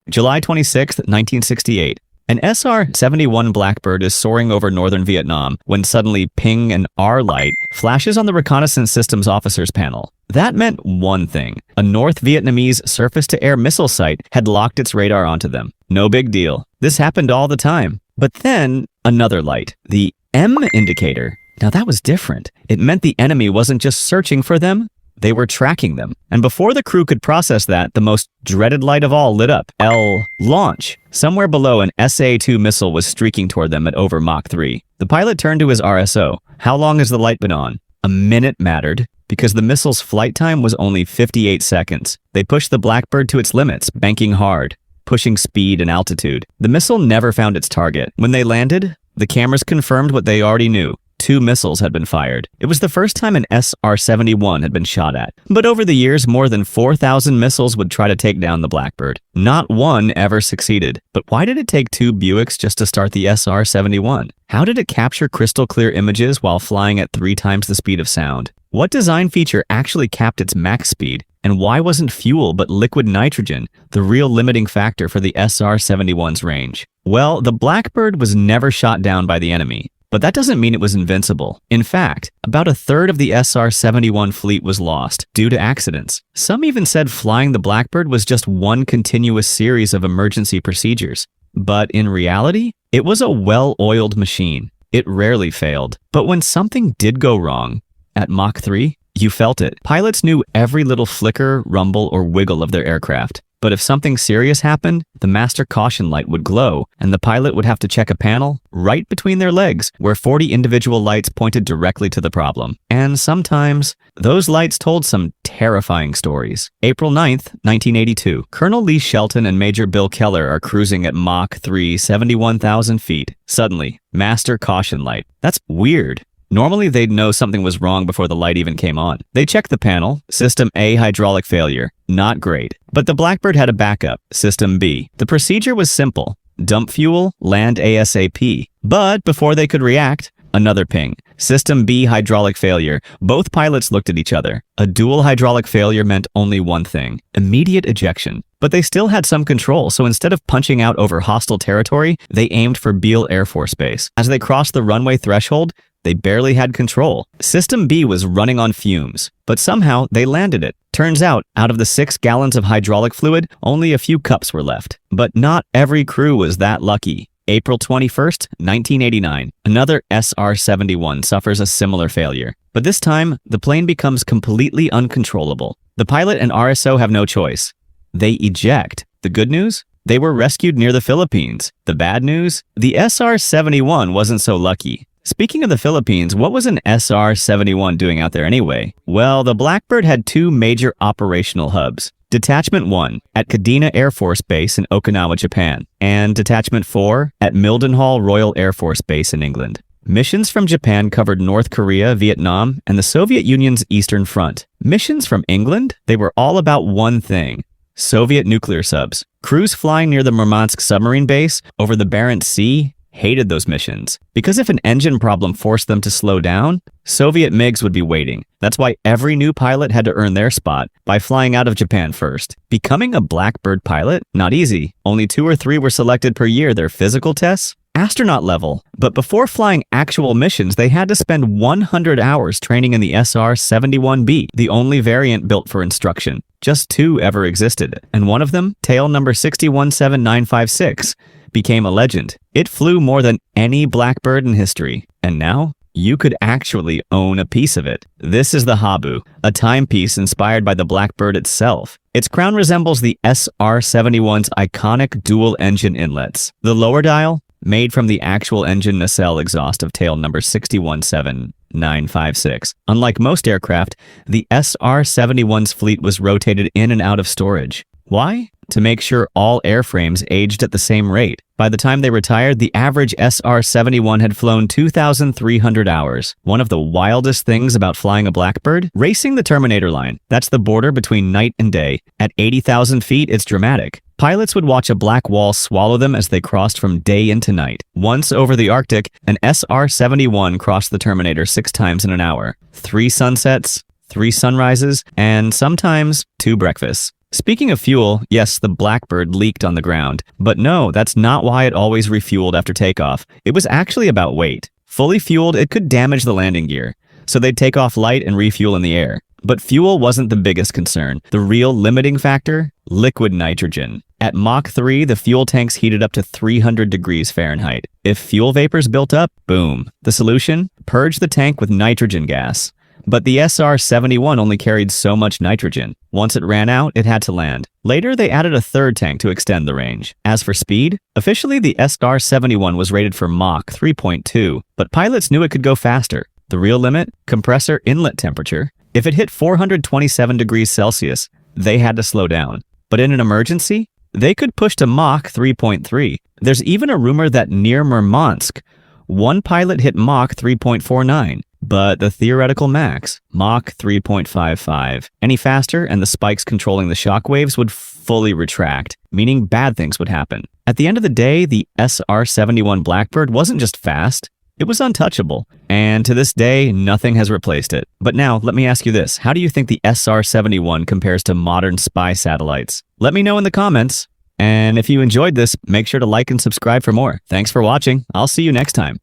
July 26, 1968. An SR-71 Blackbird is soaring over northern Vietnam when suddenly ping an R light flashes on the reconnaissance systems officer's panel. That meant one thing. A North Vietnamese surface-to-air missile site had locked its radar onto them. No big deal. This happened all the time. But then, another light. The M indicator. Now that was different. It meant the enemy wasn't just searching for them, they were tracking them. And before the crew could process that, the most dreaded light of all lit up. L. Launch. Somewhere below, an SA-2 missile was streaking toward them at over Mach 3. The pilot turned to his RSO. How long has the light been on? A minute mattered, because the missile's flight time was only 58 seconds. They pushed the Blackbird to its limits, banking hard, pushing speed and altitude. The missile never found its target. When they landed, the cameras confirmed what they already knew. 2 missiles had been fired. It was the first time an SR-71 had been shot at. But over the years, more than 4,000 missiles would try to take down the Blackbird. Not one ever succeeded. But why did it take 2 Buicks just to start the SR-71? How did it capture crystal clear images while flying at 3 times the speed of sound? What design feature actually capped its max speed? And why wasn't fuel but liquid nitrogen the real limiting factor for the SR-71's range? Well, the Blackbird was never shot down by the enemy. But that doesn't mean it was invincible. In fact, about 1/3 of the SR-71 fleet was lost due to accidents. Some even said flying the Blackbird was just one continuous series of emergency procedures. But in reality, it was a well-oiled machine. It rarely failed. But when something did go wrong, at Mach 3, you felt it. Pilots knew every little flicker, rumble, or wiggle of their aircraft. But if something serious happened, the master caution light would glow, and the pilot would have to check a panel right between their legs, where 40 individual lights pointed directly to the problem. And sometimes, those lights told some terrifying stories. April 9th, 1982. Colonel Lee Shelton and Major Bill Keller are cruising at Mach 3, 71,000 feet. Suddenly, master caution light. That's weird. Normally, they'd know something was wrong before the light even came on. They checked the panel. System A, hydraulic failure. Not great. But the Blackbird had a backup. System B. The procedure was simple. Dump fuel, land ASAP. But before they could react, another ping. System B, hydraulic failure. Both pilots looked at each other. A dual hydraulic failure meant only one thing: immediate ejection. But they still had some control, so instead of punching out over hostile territory, they aimed for Beale Air Force Base. As they crossed the runway threshold, they barely had control. System B was running on fumes, but somehow they landed it. Turns out, out of the 6 gallons of hydraulic fluid, only a few cups were left. But not every crew was that lucky. April 21st, 1989. Another SR-71 suffers a similar failure. But this time, the plane becomes completely uncontrollable. The pilot and RSO have no choice. They eject. The good news? They were rescued near the Philippines. The bad news? The SR-71 wasn't so lucky. Speaking of the Philippines, what was an SR-71 doing out there anyway? Well, the Blackbird had 2 major operational hubs. Detachment 1 at Kadena Air Force Base in Okinawa, Japan, and Detachment 4 at Mildenhall Royal Air Force Base in England. Missions from Japan covered North Korea, Vietnam, and the Soviet Union's Eastern Front. Missions from England? They were all about one thing: Soviet nuclear subs. Crews flying near the Murmansk submarine base over the Barents Sea hated those missions, because if an engine problem forced them to slow down, Soviet MiGs would be waiting. That's why every new pilot had to earn their spot by flying out of Japan first. Becoming a Blackbird pilot? Not easy. Only 2 or 3 were selected per year. Their physical tests? Astronaut level. But before flying actual missions, they had to spend 100 hours training in the SR-71B, the only variant built for instruction. Just 2 ever existed, and one of them, tail number 617956, became a legend. It flew more than any Blackbird in history, and now you could actually own a piece of it. This is the Habu, a timepiece inspired by the Blackbird itself. Its crown resembles the SR-71's iconic dual-engine inlets. The lower dial, made from the actual engine nacelle exhaust of tail number 617956. Unlike most aircraft, the SR-71's fleet was rotated in and out of storage. Why? To make sure all airframes aged at the same rate. By the time they retired, the average SR-71 had flown 2,300 hours. One of the wildest things about flying a Blackbird? Racing the Terminator line. That's the border between night and day. At 80,000 feet, it's dramatic. Pilots would watch a black wall swallow them as they crossed from day into night. Once over the Arctic, an SR-71 crossed the Terminator 6 times in an hour. 3 sunsets, 3 sunrises, and sometimes 2 breakfasts. Speaking of fuel, yes, the Blackbird leaked on the ground. But no, that's not why it always refueled after takeoff. It was actually about weight. Fully fueled, it could damage the landing gear, so they'd take off light and refuel in the air. But fuel wasn't the biggest concern. The real limiting factor? Liquid nitrogen. At Mach 3, the fuel tanks heated up to 300 degrees Fahrenheit. If fuel vapors built up, boom. The solution? Purge the tank with nitrogen gas. But the SR-71 only carried so much nitrogen. Once it ran out, it had to land. Later, they added a third tank to extend the range. As for speed, officially the SR-71 was rated for Mach 3.2, but pilots knew it could go faster. The real limit? Compressor inlet temperature. If it hit 427 degrees Celsius, they had to slow down. But in an emergency, they could push to Mach 3.3. There's even a rumor that near Murmansk, one pilot hit Mach 3.49. But the theoretical max, Mach 3.55. Any faster and the spikes controlling the shock waves would fully retract, meaning bad things would happen. At the end of the day, the SR-71 Blackbird wasn't just fast, it was untouchable. And to this day, nothing has replaced it. But now, let me ask you this. How do you think the SR-71 compares to modern spy satellites? Let me know in the comments. And if you enjoyed this, make sure to like and subscribe for more. Thanks for watching. I'll see you next time.